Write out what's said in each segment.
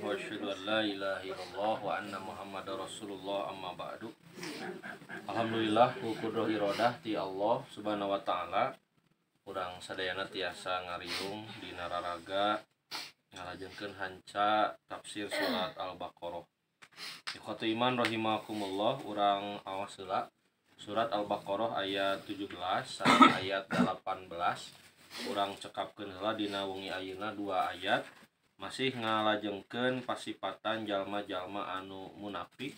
wa asyhadu an la ilaha illallah wa anna Muhammadar Rasulullah amma ba'du. Alhamdulillah ku kudrah iradah ti Allah Subhanahu wa taala urang sadayana tiasa ngariung dina raraga ngalajengkeun hanca tafsir surat Al-Baqarah. Ikhwatu iman rahimakumullah, urang awas heula surat Al-Baqarah ayat 17 sampai ayat 18. Urang cekapkeun heula dina wengi ayeuna 2 ayat. Masih ngalajengkeun pasifatan jalma-jalma anu munafik.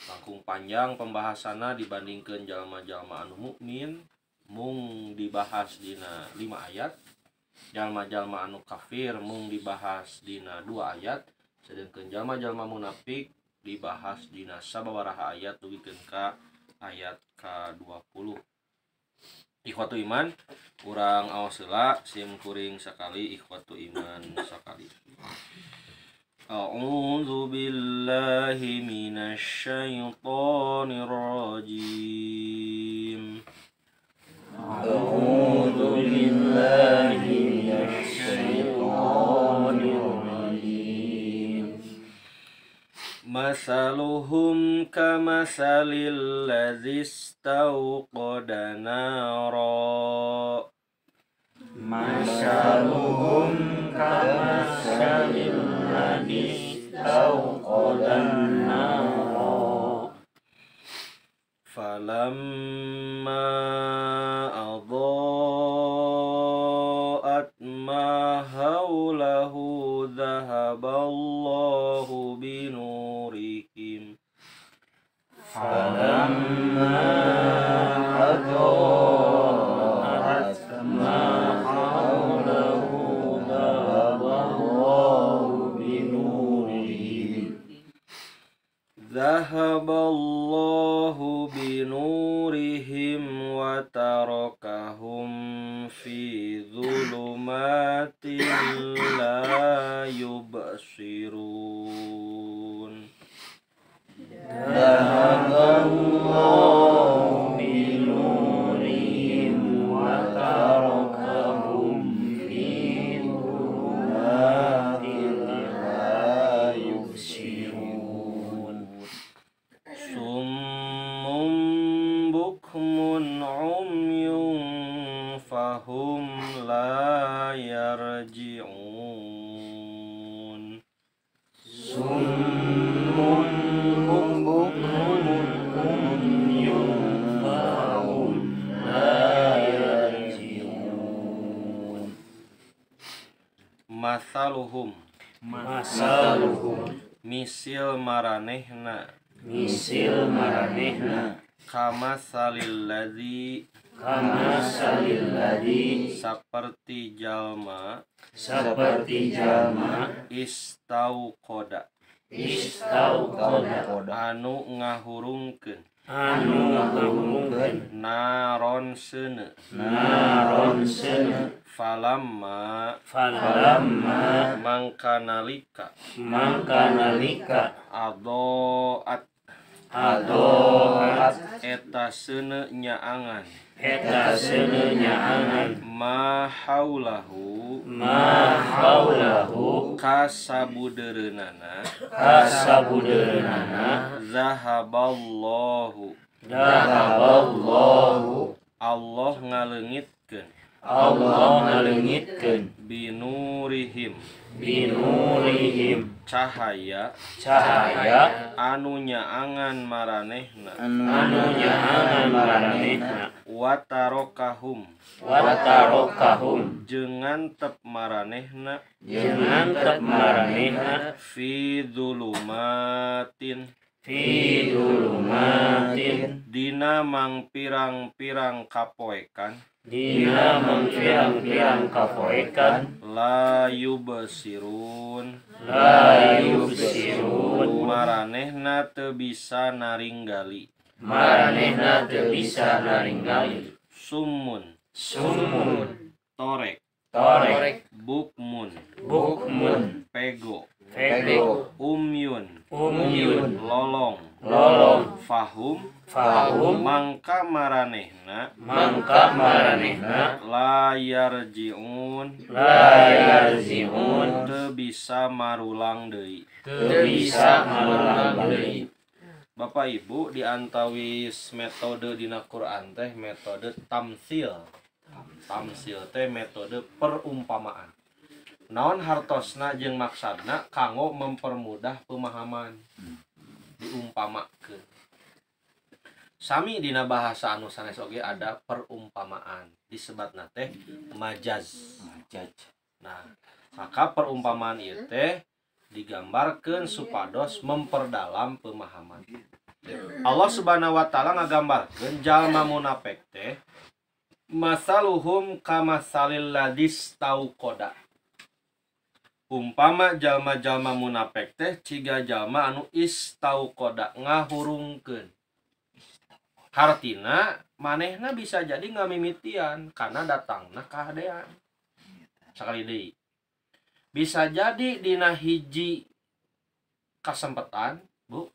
Langkung panjang pembahasanna dibandingkeun jalma-jalma anu mukmin, mung dibahas dina 5 ayat. Jalma-jalma anu kafir mung dibahas dina 2 ayat. Sedangkan jalma-jalma munafik dibahas dina sababaraha ayat dugikeun ka ayat ka-20. Ikhwatu iman, urang aos heula sim kuring sakali ikhwatu iman sakali. A'udzu billahi minasy syaithanir rajim. A'udzu billahi minasy syaithanir rajim. Masaluhum kamasalil ladzi istauqada nara. Masaluhum kamasalil ladzi istauqada nara. Falamma adha'at ma haulahu dhahaballahu binurihim. Falamma adha'at ma haulahu dhahaballahu binurihim. Dhahaballahu binurihim wa tarakahum fi dhulumatin la yubsirun. Dhahaballahu binurihim wa tarakahum fi dhulumatin la yubsirun. Summun bukmun umyun fahum la yarji'un. Summun bukmun umyun fahum la yarji'un. Masaluhum misil maranehna kamasalil ladzi seperti jalma istauqada anu ngahurungkeun naron seuneu falamma mangkanalika adoat eta seuneu nyaangan ma haulahu kasabudeureunana zahaballahu Allah ngaleungitkeun binurihim cahaya anu nyaangan maranehna watarokahum jeung maranehna fi dzulumatin dina mang pirang-pirang kapoekan la yubsirun maranehna teu bisa naringgali summun torek bukmun pego umyun lolong fahum mangka maranehna la yarji'un teu bisa bisa marulang deui. Bapak Ibu, di antawis metode dina Quran teh metode tamsil. Tamsil teh metode perumpamaan. Naon hartosna jeung maksudna kanggo mempermudah pemahaman. Diumpamakeun. Sami dina bahasa anu sanes oge ada perumpamaan. Disebatna teh majaz. Nah, maka perumpamaan ieu teh digambarkeun supados memperdalam pemahaman. Allah Subhanahu wa taala ngagambarkeun jalma munafik teh masaluhum kamasalil ladis tauqoda. Umpama jalma-jalma munafik teh ciga jalma anu istauqoda ngahurungkeun. Hartina manehna bisa jadi ngamimitian karena datangna kahadean. Sakali deui. Bisa jadi dina hiji kesempatan, Bu.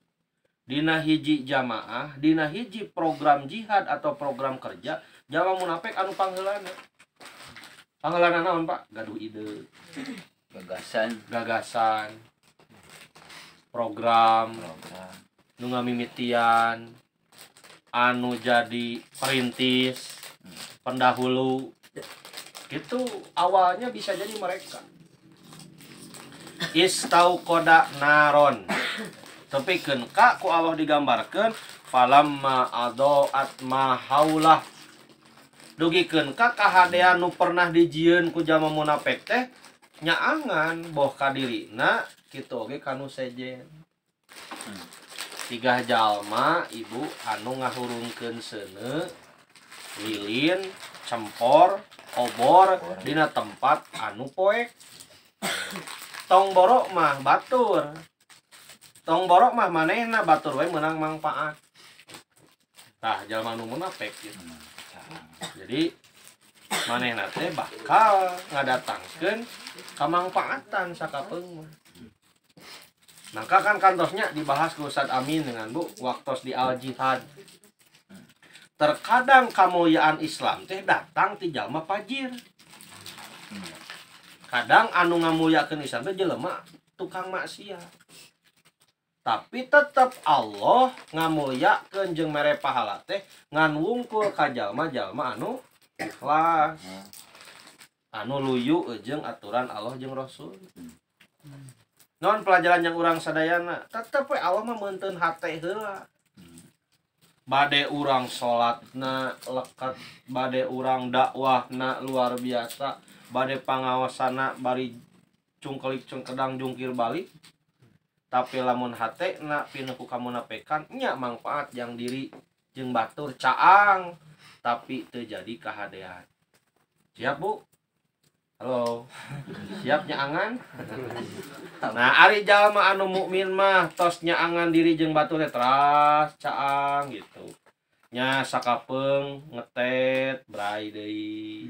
Dina hiji jamaah, dina hiji program jihad atau program kerja, jalma munafik anu pangheulana. Pangheulana naon, Pak? Gaduh ide. Gagasan. Program. Nu ngamimitian. Anu jadi perintis, pendahulu. Itu awalnya bisa jadi mereka. Istauqoda naron. Tepikeun ka ku Allah digambarkeun falamma adaat ma haulah. Dugikeun ka kahadean nu pernah dijieun ku jalma munafik teh nyaangan boh ka dirina kitu oge kanu sejen. Tiga jalma ibu anu ngahurungkeun seuneu lilin, cempor, obor dina tempat anu poek. Tong borok mah batur. Tong borok mah manehna batur we meunang manfaat. Tah jalma nu munafik gitu. Jadi manehna teh bakal ngadatangkeun kamanfaatan sakapeung mah. Maka kan kantosnya dibahas ku Ustaz Amin dengan Bu waktos di Al Jihad. Terkadang kamuliaan Islam teh datang ti jalma fajir. Kadang anu ngamulyakeun Islam teh jelema tukang maksiat. Tapi tetep Allah ngamulyakeun jeung mere pahala teh ngan wungkul ka jalma-jalma anu ikhlas. Anu luyu jeung aturan Allah jeung Rasul. Non pelajaran yang urang sadayana tetep we Allah mah meunteun hate heula. Bade urang salatna leket, bade urang dakwahna luar biasa, bade pangawasana bari cungkelik cungkedang jungkir balik. Tapi lamun hatena pinuh ku kamunafikan nya manfaat yang diri jeung batur caang tapi teu jadi kahadean. Siap, Bu? Halo. Siap nyaangan? Nah, ari jalma anu mukmin mah tos nyaangan diri jeung batur teh teras caang gitu. Nya sakapeung ngetet brai deui.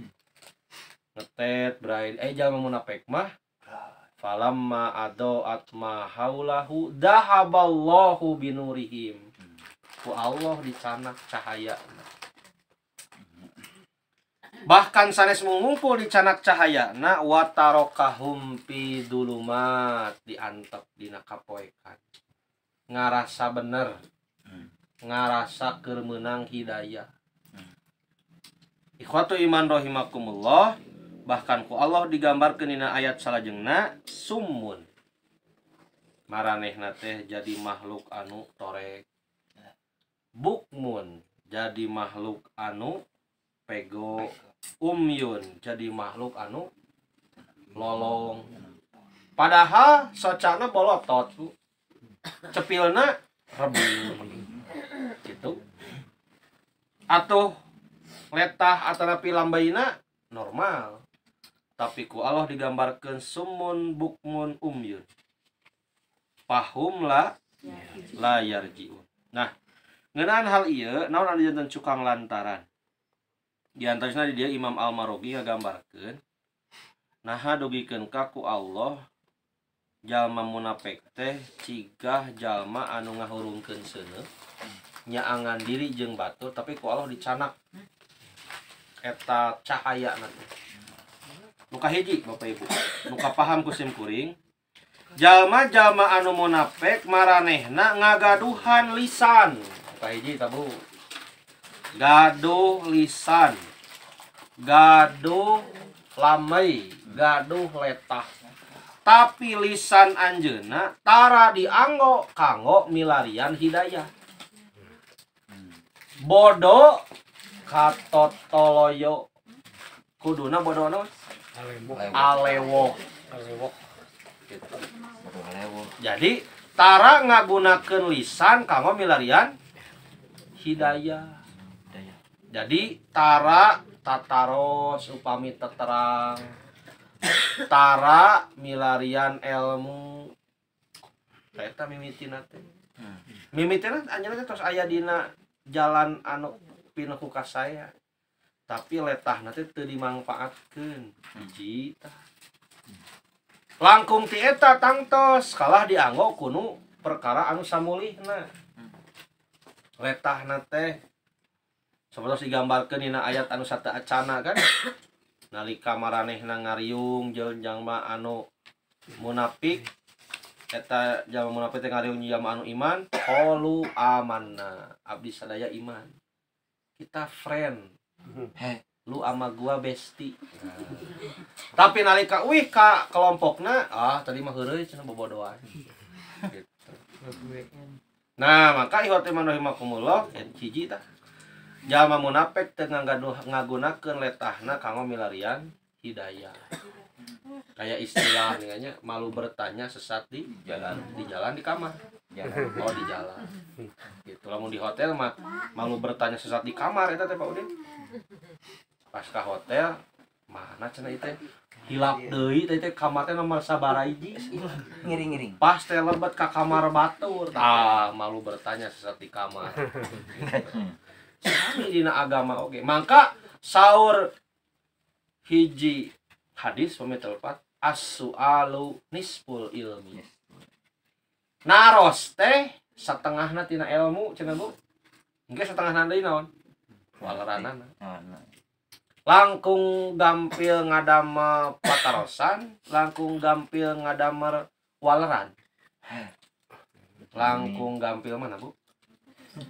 Ngetet brai. Jalma munafik mah falamma adaat ma haulahu dahaballahu binurihim. Ku Allah dicanak cahaya. Bahkan sanes ngumpul di canak cahaya na watarokahum fi dulumat diantep dina kapoekan. Ngarasa bener. Ngarasa keur meunang hidayah. Ikhwatu iman rahimakumullah, bahkan ku Allah digambarkeun dina ayat salajengna summun. Maranehna teh jadi makhluk anu torek. Bukmun jadi makhluk anu pego. Umyun jadi makhluk anu lolong. Padahal socana bolotot, Bu. Cepilna rebung. Gitu. Atuh letah atanapi lambaina normal. Tapi ku Allah digambarkeun summun bukmun umyun. Pahum la yarjiun. Nah, ngeunaan hal ieu naon anu janten cukang lantaran. Di antaranya dia Imam Al-Marogi ngagambarkeun naha dugikeun ka ku Allah jalma munafik teh cigah jalma anu ngahurungkeun seuneu nyaangan diri jeung batur tapi ku Allah dicanak eta cahaya nanti. Nu kahiji Bapak Ibu, nu kapaham ku sim kuring jalma-jalma anu munafik maranehna ngagaduhan lisan. Kahiji tabu. Gaduh lisan. Gaduh lamai, gaduh letah. Tapi lisan anjeunna tara dianggo kanggo milarian hidayah. Bodoh katotoloyo kuduna bodoh naon? Alewo. Gitu. Jadi tara ngagunakeun lisan kanggo milarian hidayah. Jadi tara tataros upami teterang, tara milarian ilmu. Eta mimitina teh. Mimitina anjeunna tos aya dina jalan anu pinuh ku ka saya. Tapi letahna teh teu dimangpaatkeun. Hiji tah. Langkung ti eta tangtos kalah dianggo kuno perkara anu samulihna. Letahna teh sapertos digambarkeun dina ayat anu sata acana kan. Nalika maranehna ngariung jeung jalma anu munafik eta jalma munafik teh ngariung jalma anu iman, qalu amanna. Abdi sadaya iman. Kita friend. Lu ama gua bestie. Tapi nalika wih ka kelompokna, tadi mah heureuy cenah bobodohan. Gitu. Nah, maka ihwat iman rahimakumullah hiji tah. Jalma munafik teu ngagunakeun letahna kanggo milarian hidayah. Kayak istilah nya malu bertanya sesat di jalan di kamar. Oh di jalan. Gitu. Lamun di hotel mah malu bertanya sesat di kamar eta teh Pak Udin. Pas ka hotel mana cenah ieu hilap deui teh kamar teh nomor sabaraha hiji ngiring-ngiring pas teh lebet ka kamar batur malu bertanya sesat di kamar. Sami dina agama oge mangka saur hiji hadis pamitelpat as-su'alu nisful ilmi. Naros teh satengahna tina ilmu cenah Bu. Engke satengahna deui naon? Waleranana. Langkung gampil ngadama patarosan, langkung gampil ngadamar waleran. Langkung gampil mana Bu?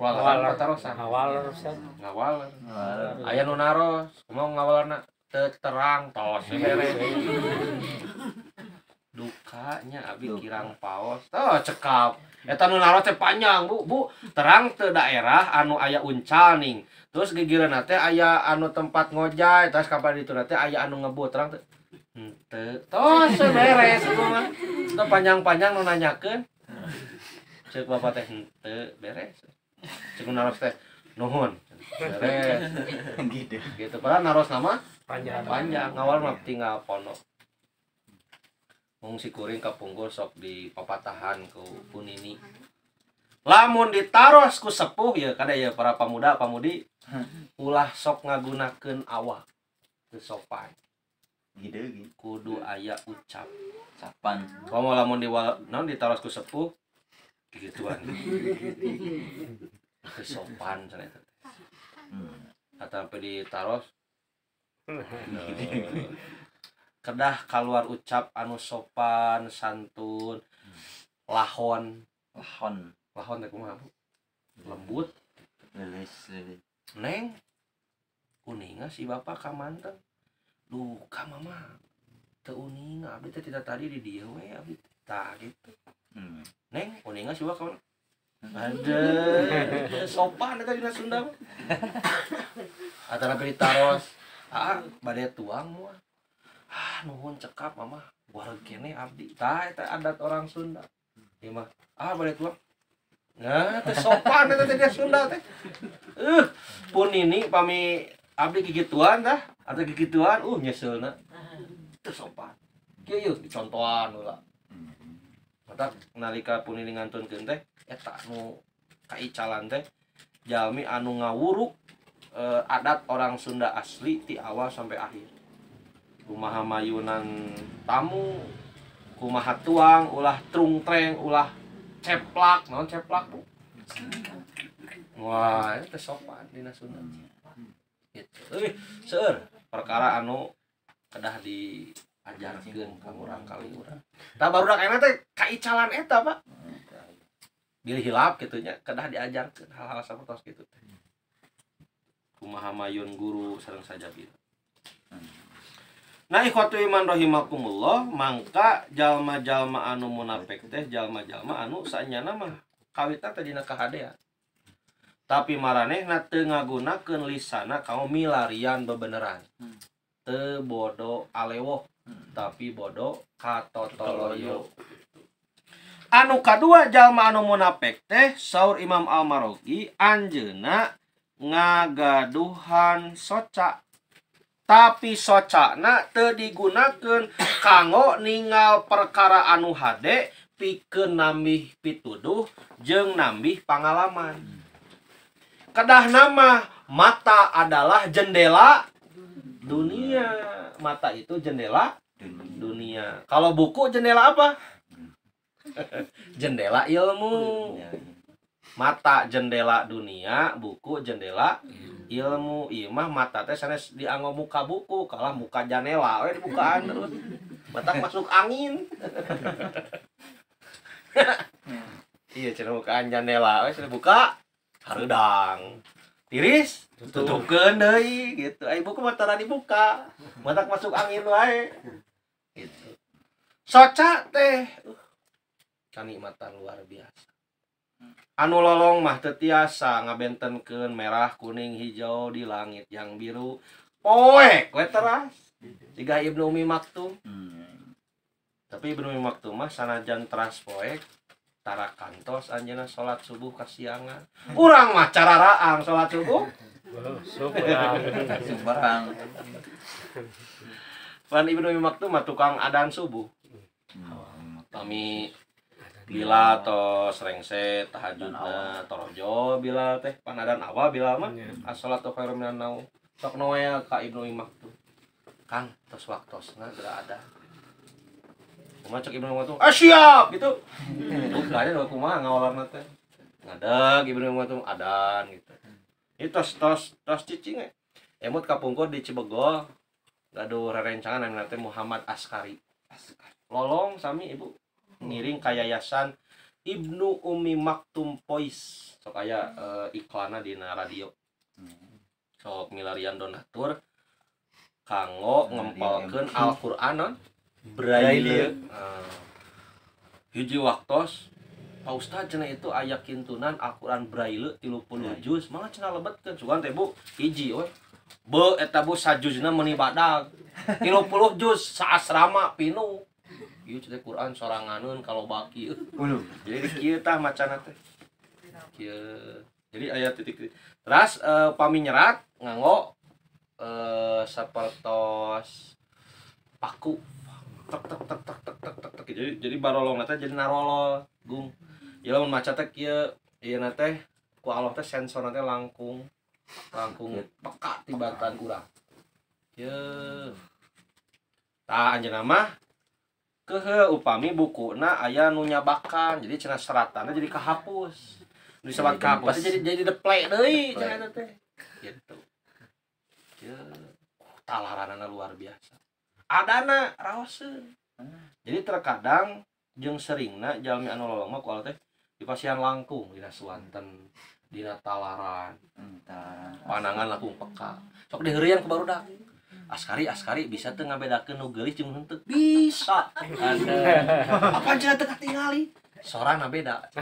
Waleran patarosan. Ngawaler. Aya nu naros, kumaha ngawalerna? Teu terang tos beres. Dukanya abi kirang paos. Cekap. Eta nu naros teh panjang Bu. Terang teu daerah anu aya uncal ning. Terus gigireunna teh aya anu tempat ngojay, terus kapan ditu teh aya anu ngebut terang teh. Henteu. Tos beres itu mah. Teu panjang-panjang nu nanyakeun. Ceuk Bapak teh henteu beres. Ceuk naros teh nuhun. Beres. Gitu. Padahal naros nama panjang. Ngawal mah tinggal pondok. Mung si kuring kapunggul sok di papatahan ku punini. Lamun ditaros ku sepuh ya kada ya para pamuda pamudi ulah sok ngagunakeun awak teu sopan. Gitu. Kudu aya ucap Sapan. Komo lamun naon ditaros ku sepuh gituan. Teu sopan cenah eta. Atape ditaros kedah keluar ucap anu sopan santun lahon teh kumaha Bu? Lembut Leles. Neng uninga si bapak ka manten duh ka mama teu uninga abdi teh tidak tadi di dieu we abdi tah gitu. Neng uninga si bapak ada sopan eta dina Sunda mah. Atana ditaros bade tuang moal. Nuhun cekap mama wareg kene abdi tah eta adat orang Sunda. Ieu mah bade tuang. Nah, teh sopan eta teh Sunda teh. Pun ini pami abdi gigituan tah, atau gigituan nyeselna. Teu sopan. Kieu dicontohan heula. Mata nalika pun ini ngantunkeun teh eta nu kaicalan teh jalmi anu ngawuruk adat orang Sunda asli ti awal sampai akhir. Kumaha mayunan tamu, kumaha tuang, ulah trungtreng, ulah ceplak, naon ceplak Bu? Wah, itu sopan dina Sunda. Gitu. Seueur perkara anu kedah diajarkeun ka urang kali urang. Tah barudak eta teh icalan eta Pak bilih hilap gitunya kedah diajarkeun hal-hal sapertos kitu teh kumaha mayun guru sareng saja bieu. Nah ikhwatu iman rahimakumullah mangka jalma-jalma anu munafik teh jalma-jalma anu saenyana mah kawitna teh dina kahadean tapi maranehna teu ngagunakeun lisana kaum milarian bebeneran teu bodo alewoh tapi bodo katotoloyo. Anu kadua jalma anu munafik teh saur Imam Al-Marogi anjeunna ngagaduhan soca tapi socana teu digunakeun kanggo ningal perkara anu hade pikeun nambih pituduh jeung nambih pangalaman. Kedah nama mata adalah jendela dunia. Mata itu jendela dunia. Kalau buku jendela apa? Jendela ilmu. Mata jendela dunia, buku jendela ilmu. Imah mata teh sanes dianggo muka buku, kalah muka jendela we dibukaan terus. Mata masuk angin. Iya cenah bukaan jendela we buka hareudang. Tiris tutupkeun deui gitu. Ai buku mata dibuka, mata masuk angin wae. Gitu. Soca teh kanikmatan luar biasa. Anu lolong mah teu tiasa ngabentenkeun merah, kuning, hijau di langit yang biru. Poek we teras. Siga Ibnu Umi Maktum. Tapi Ibnu Umi Maktum mah sanajan teras poek tara kantos anjeunna salat subuh kasiangan. Urang mah cararaang salat subuh. Sembarang. Pan Ibnu Umi Maktum mah tukang adan subuh. Kami bila tos rengse tahajudna torojo bila teh panadan awal bila mah as-salatu khairum minan naum sok noel ka Ibnu Umi Maktum Kang tos waktosna geura ada macak Ibnu Umi Maktum siap gitu bukannya do kumaha ngawalarna teh ngadeg Ibnu Umi Maktum adan gitu itu tos cicing emut kapungkur di Cibegol gaduh rerencangan namina teh Muhammad Askari lolong sami ibu ngiring ka yayasan Ibnu Umi Maktum Pois sok aya iklanna dina radio sok milarian donatur kanggo ngempalkeun Al-Qur'an non Braille. Hiji waktos Pak Ustaz cenah itu aya kintunan Al-Qur'an Braille 30 juz mangga cenah lebetkeun sugan teh Bu hiji we beu eta Bu sajuzna meuni badag 30 juz saasrama pinuh. Ieu teh Quran soranganeun kalau baki. Jadi kieu tah macana teh. Kieu. Jadi aya titik. Terus upami nyerat nganggo sapertos paku. Tek tek tek tek tek tek tek. Jadi barolongna teh jadi narolol, Gung. Ya lamun maca teh kieu ieu teh ku Allah teh sensorna teh langkung peka tibatan urang. Kieu. Tah anjeunna mah upami bukuna aya nu nyabakan jadi cenah seratanna jadi kahapus disebat kahapus jadi deplek deui cenah teh gitu ya talaranana luar biasa adana raoseun jadi terkadang jeung seringna jalmi anu lolong mah ku teh di pasian langkung dina Suwanten dina Talaran panangan langkung peka sok diheureuyan ku barudak Askari bisa teu ngabedakeun nu geulis jeung henteu bisa apa cenah teu katingali sorana beda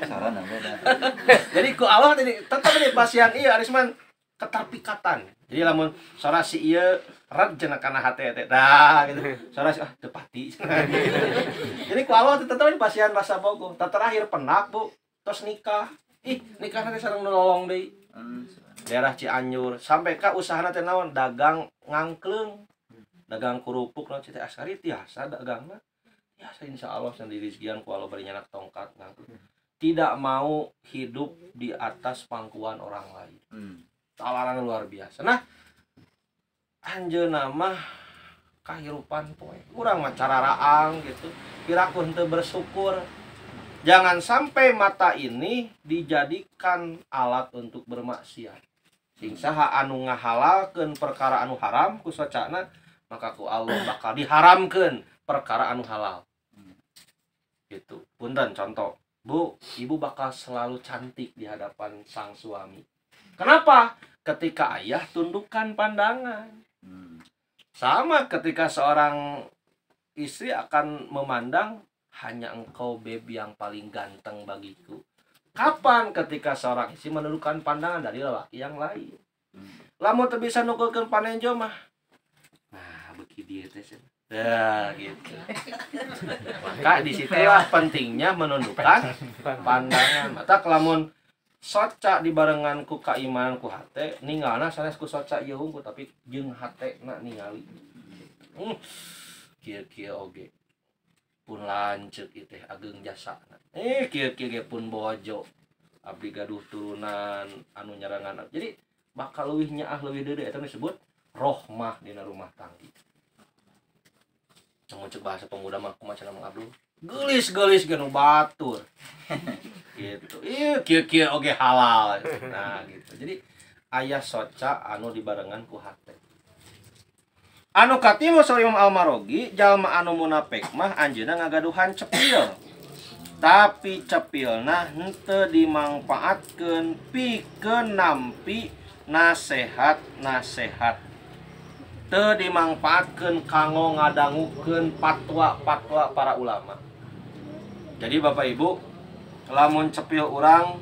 Sorana beda. jadi ku Allah tadi tetep di pasian ieu arisman keterpikatan jadi lamun sora si ieu red cenah kana hate teh dah gitu sora si teu pati jadi ku Allah tetep di pasian rasa bogoh terakhir penak Bu tos nikah nikahna teh sareng nolong deui daerah Cianjur sampai ka usahana teh naon dagang ngangkleung dagang kerupuk naon teh Askari tiasa dagangna tiasa insyaallah sendiri sekian ku Allah bari nyanak tongkat ngangkleung tidak mau hidup di atas pangkuan orang lain talaran luar biasa. Nah anjeunna mah kahirupan poe urang mah cararaang gitu piraku henteu bersyukur. Jangan sampai mata ini dijadikan alat untuk bermaksiat. Sing saha anu ngahalalkeun perkara anu haram ku socana maka ku Allah bakal diharamkeun perkara anu halal. Gitu. Punten contoh, Bu, ibu bakal selalu cantik di hadapan sang suami. Kenapa? Ketika ayah tundukkan pandangan. Sama ketika seorang istri akan memandang, hanya engkau baby yang paling ganteng bagiku. Kapan ketika seorang istri menundukkan pandangan dari lelaki yang lain? Lamun teu bisa nukulkeun panenjo mah. Nah, beuki dieu teh. Ya, gitu. Maka disitulah pentingnya menundukkan pandangan. Mata lamun soca dibarengan ku kaimanan ku hate, ninggalna sanes ku soca ieu hungkul tapi jeung hatena ningali. Kieu-kieu oge pun lanceuk ieu teh ageng jasana. Kieu-kieu pun bojo. Abdi gaduh turunan anu nyarangan. Jadi bakal leuwih nyaah leuwih deudeu eta disebut rohmah dina rumah tangga. Cek bahasa pemuda mah kumaha cenah Mang Abdul. Gelis-gelis ganu batur. Gitu. Kieu-kieu oge halal. Nah, gitu. Jadi aya soca anu dibarengan ku hate. Anu katilu sori Imam Al-Marogi, jalma anu munafik mah anjeunna ngagaduhan cepil. Tapi cepilna henteu dimangpaatkeun pikeun nampi nasehat-nasehat. Teu dimangpaatkeun kanggo ngadangukeun fatwa-fatwa para ulama. Jadi Bapak Ibu, lamun cepil urang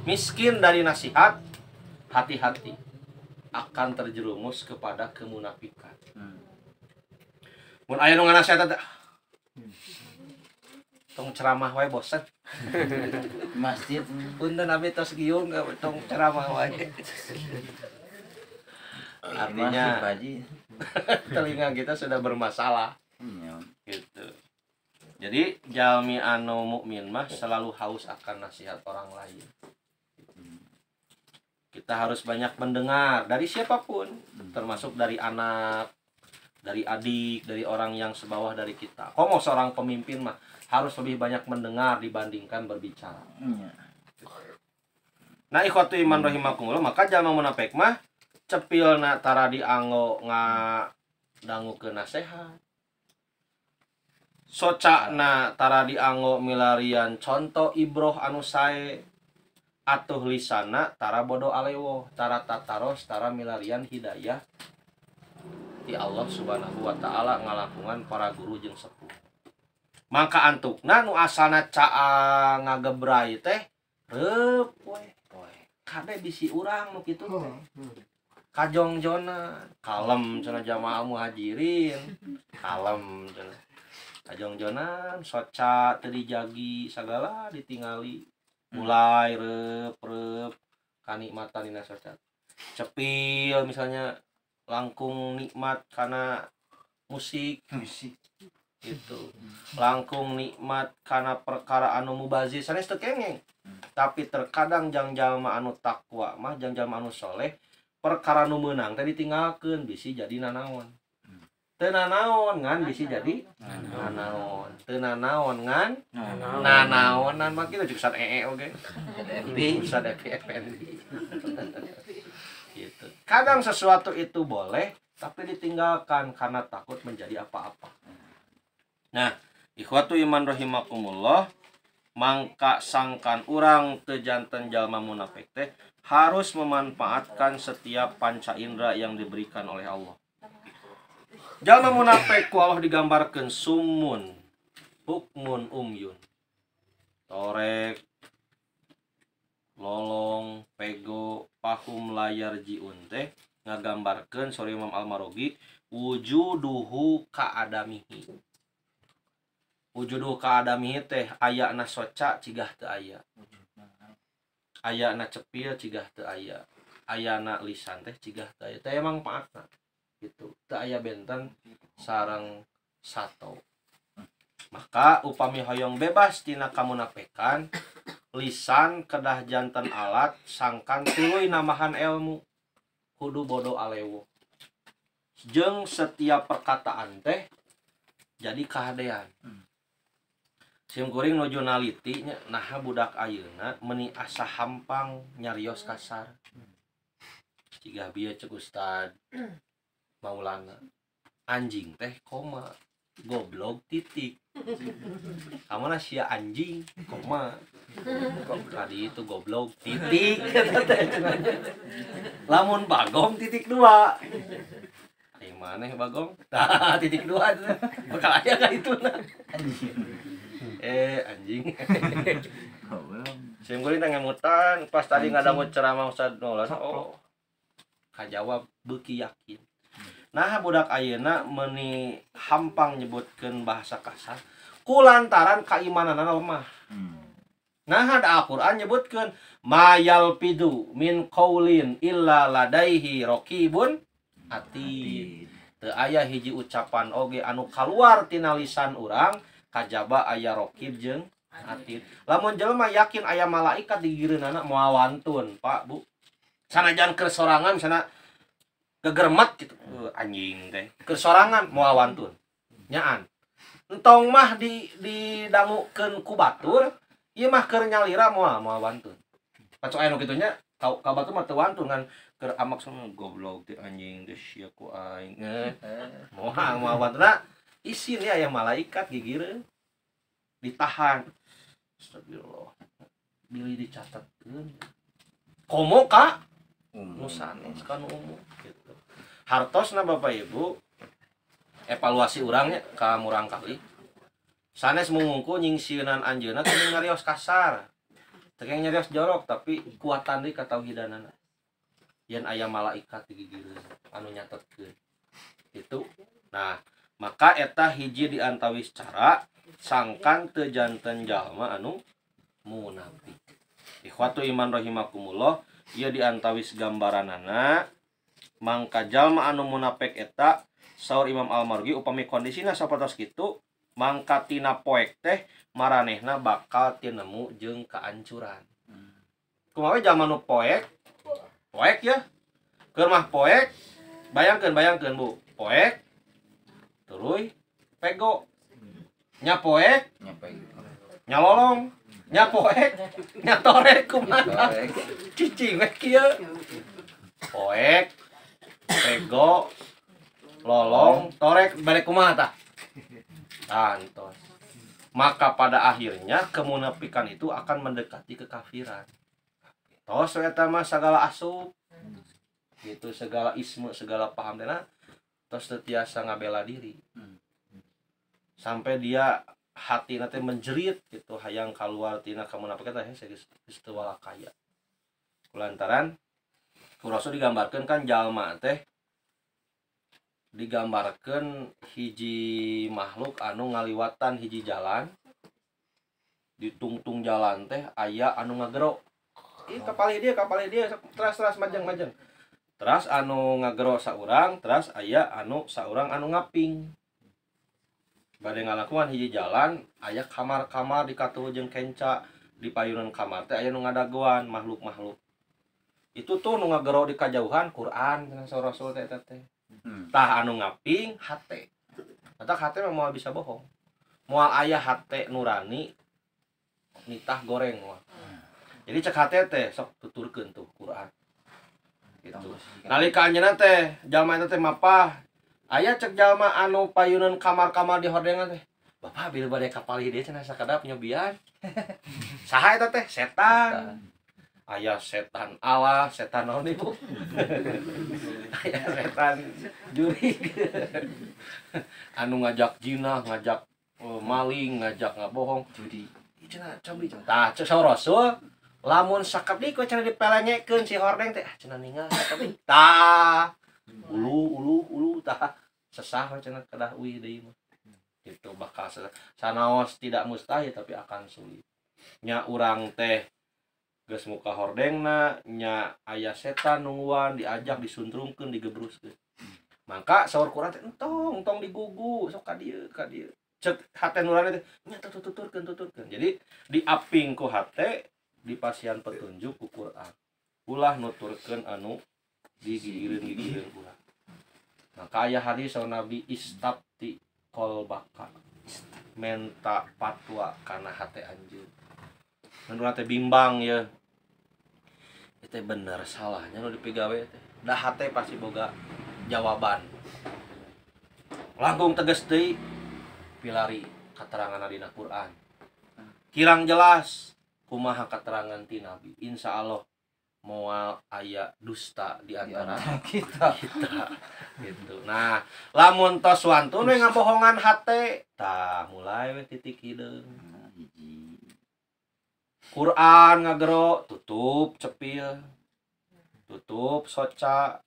miskin dari nasihat, hati-hati akan terjerumus kepada kemunafikan. Mun aya nu nganasihat teh tong ceramah wae bosan. Masjid Punten abi tos giung tong ceramah wae. Artinya telinga kita sudah bermasalah. Gitu. Jadi jalmi anu mukmin mah selalu haus akan nasihat orang lain. Kita harus banyak mendengar dari siapapun, termasuk dari anak, dari adik, dari orang yang sebawah dari kita. Komo seorang pemimpin mah harus lebih banyak mendengar dibandingkan berbicara. Nah, ikhwatu iman rahimakumullah, maka jalma munafik mah cepilna tara dianggo ngadangukeun nasehat. Socana tara dianggo milarian contoh ibroh anu sae. Atuh lisana tara bodo alewo, tara tataros, tara milarian hidayah di Allah Subhanahu wa taala ngalakungan para guru jeung sepuh. Mangka antukna nu asalna caa ngagebrai teh reup we. Kade bisi urang nu kitu teh. Kajongjonan, kalem cenah jamaah muhajirin. Kalem cenah. Kajongjonan, soca teu dijagi sagala ditingali. Mulai reup kanikmatan dina soca. Cepil misalnya langkung nikmat karena musik gitu. Langkung nikmat karena perkara anu mubazir sanes teu kengeng. Tapi terkadang jang jalma anu takwa mah jang jalma anu soleh perkara nu meunang teh ditinggalkeun bisi jadi nanaon. Teu nanaon ngan bisi jadi nanaon. Teu nanaon ngan nanaonan mah kitu Ustaz oge. Ustaz Effendi. Gitu. Kadang sesuatu itu boleh tapi ditinggalkan karena takut menjadi apa-apa. Nah, ikhwatu iman rahimakumullah, mangka sangkan urang teu janten jalma munafik teh harus memanfaatkan setiap panca indera yang diberikan oleh Allah. Jalma munafik ku Allah digambarkeun summun, bukmun umyun. Torek, lolong, pego, pahum layar jiun teh ngagambarkeun sori Imam Al-Marogi wujuduhu ka'adamihi. Wujuduhu ka'adamihi teh ayana soca cigah teu aya. Ayana cepil cigah teu aya. Ayana lisan teh cigah teu aya. Teh emang paatna gitu. Teu aya benten sareng sato. Maka upami hoyong bebas tina kamunafikan, lisan kedah janten alat sangkan tuluy namahan ilmu kudu bodo alewo. Jeung setiap perkataan teh jadi kahadean. Sim kuring nuju naliti nya naha budak ayeuna meuni asa hampang nyarios kasar. Ciga bieu cek Ustad Maulana. Anjing teh koma goblok titik. Kamu na sia anjing, koma. Tadi itu goblok titik. Lamun Bagong titik 2. Ayo mana Bagong? Tah titik 2 bakal aya ka itu nah. Anjing. Simkuring nangemutan pas tadi ngadangu ceramah Ustaz Nolan. Oh. Kajawab beuki yakin. Nah budak ayeuna meuni hampang nyebutkeun bahasa kasar kulantaran keimananna lemah. Nah ada Al-Qur'an nyebutkeun mayal pidu min qaulin illa ladaihi raqibun atid. Teu aya hiji ucapan oge anu kaluar tina lisan urang kajaba aya raqib jeung atid. Lamun jelema yakin aya malaikat di gireunana moal wantun, Pak, Bu. Sanajan keur sorangan sana gegermet gitu. Anjing teh. Keur sorangan moal wantun. Nyaan. Entong mah didangukeun ku batur, ieu mah keur nyalira moal wantun. Pacok aya nu kitu nya, ka batur mah teu wantun kan keur amak sama goblok teh anjing teh sia ku aing. Moal wantuna isin aya malaikat gigireun. Ditahan. Astagfirullah. Bilih dicatatkeun. Komo ka nu sanes ka nu umum gitu. Hartosna Bapak Ibu evaluasi urangnya ka murang kali. Sanes mungungku nyingsieunan anjeunna teh ngarios kasar. Teu nyarios jorok tapi kuatan deui katauhidanana. Yen aya malaikat di gigireun anu nyatetkeun. Itu. Nah, maka eta hiji di antawis cara sangkan teu janten jalma anu munafik. Ikhwatu iman rahimakumullah, ieu di antawis gambaranana mangka jalma anu munafik eta saur Imam Al-Marghi upami kondisina sapertos kitu mangka tina poek teh maranehna bakal tinemu jeung kaancuran. Kumaha jalma nu poek ya. Keur mah poek bayangkeun Bu, poek tuluy pego. Nya poek, nya lolong, nya poek, nya torek kumaha? Cicing we kieu. Poek, pego, lolong, torek balik kumaha tah? Tantos. Maka pada akhirnya kemunafikan itu akan mendekati kekafiran. Tos eta mah sagala asup. Gitu segala isme, segala paham teh tos teu tiasa ngabela diri. Sampai dia hati nanti menjerit gitu hayang keluar tina kemunafikan teh geus teu walakaya. Kulantaran ku Rasul digambarkeun kan jalma teh digambarkeun hiji makhluk anu ngaliwatan hiji jalan di tungtung jalan teh aya anu ngagero. Ih kapal dia teras majeng. Teras anu ngagero saurang, teras aya anu saurang anu ngaping. Bade ngalakuan hiji jalan aya kamar-kamar dikatuh jeung kenca di payunan kamar teh aya nu ngadagoan makhluk-makhluk. Itu tuh nu ngagero di kajauhan Quran cenah saur Rasul teh eta teh. Tah anu ngaping hate. Eta hate mah moal bisa bohong. Moal aya hate nurani nitah goreng moal. Jadi cek hate teh sok tuturkeun tuh Quran. Gitu. Nalika anjeunna teh jalma eta teh mapah aya cek jalma anu payunan kamar-kamar di hordengan teh. Bapak bila bade kapal ieu cenah sakadap nyobian. Saha eta teh? Setan. Aya setan Allah, setan naon ibu? Aya setan jurig. Anu ngajak jinah, ngajak maling, ngajak ngabohong, judi. Cenah cobi cenah. Tah cek saur Rasul lamun sakabdi ku cenah dipelengekeun si hordeng teh cenah ningal sakabdi. Tah ulu tah sesah cenah kedah uih deui mah. Gitu bakal sanaos tidak mustahil tapi akan sulit. Nya urang teh geus muka hordengna nya aya setan nungguan diajak disuntrungkeun digebruskeun. Maka saur Quran teh entong digugu sok ka dieu cek hate nurani teh nya tuturkeun. Jadi diaping ku hate dipasihan petunjuk ku Quran. Ulah nuturkeun anu digigireun ulah. Maka aya hadis saur Nabi istafti qalbaka. Menta fatwa kana hate anjeun. Menurut teh bimbang ya. Itu bener salahnya nu dipigawe teh. Da hate pasti boga jawaban. Langkung tegas deui pilari keterangan dina Quran. Kirang jelas kumaha keterangan ti Nabi. Insya Allah moal aya dusta di antara kita gitu. Nah, lamun tos wantun we ngabohongan hate, tah mulai we titik hideung. Quran ngagero tutup cepil, tutup soca,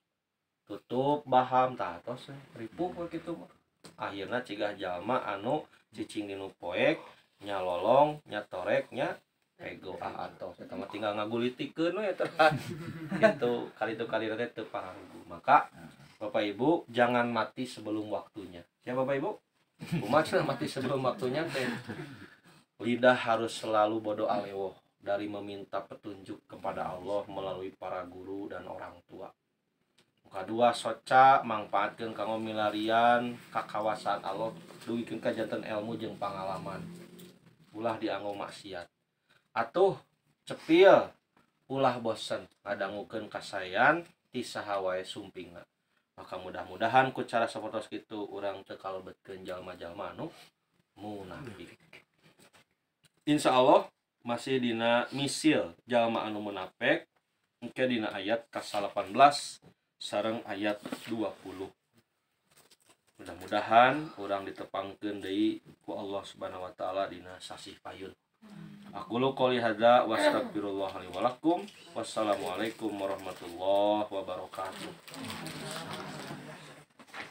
tutup baham, tah tos ripuh we kitu mah. Akhirna cigah jalma anu cicing dinu poek nya lolong nya torek nya ego antos eta mah tinggal ngagulitikeun we eta gitu kali teh teu parangu. Maka Bapak Ibu jangan mati sebelum waktunya ya Bapak Ibu. Kumaha mati sebelum waktunya teh? Lidah harus selalu bodo alewoh dari meminta petunjuk kepada Allah melalui para guru dan orang tua. Kadua soca mangpaatkeun kanggo milarian kakawasaan Allah dugikeun ka janten ilmu jeung pangalaman. Ulah dianggo maksiat. Atuh cepil ulah bosen ngadangukeun kasayan ti saha wae sumpingna. Maka mudah-mudahan ku cara sapertos kitu urang teu kalebetkeun jalma-jalma anu munafik. Insyaallah masih dina misil jalma anu munafik engke dina ayat ka-18 sareng ayat 20. Mudah-mudahan urang ditepangkeun deui ku Allah Subhanahu wa taala dina sasih payun. Aqulu qouli hadza wa astaghfirullah li wa lakum. Wassalamualaikum warahmatullahi wabarakatuh.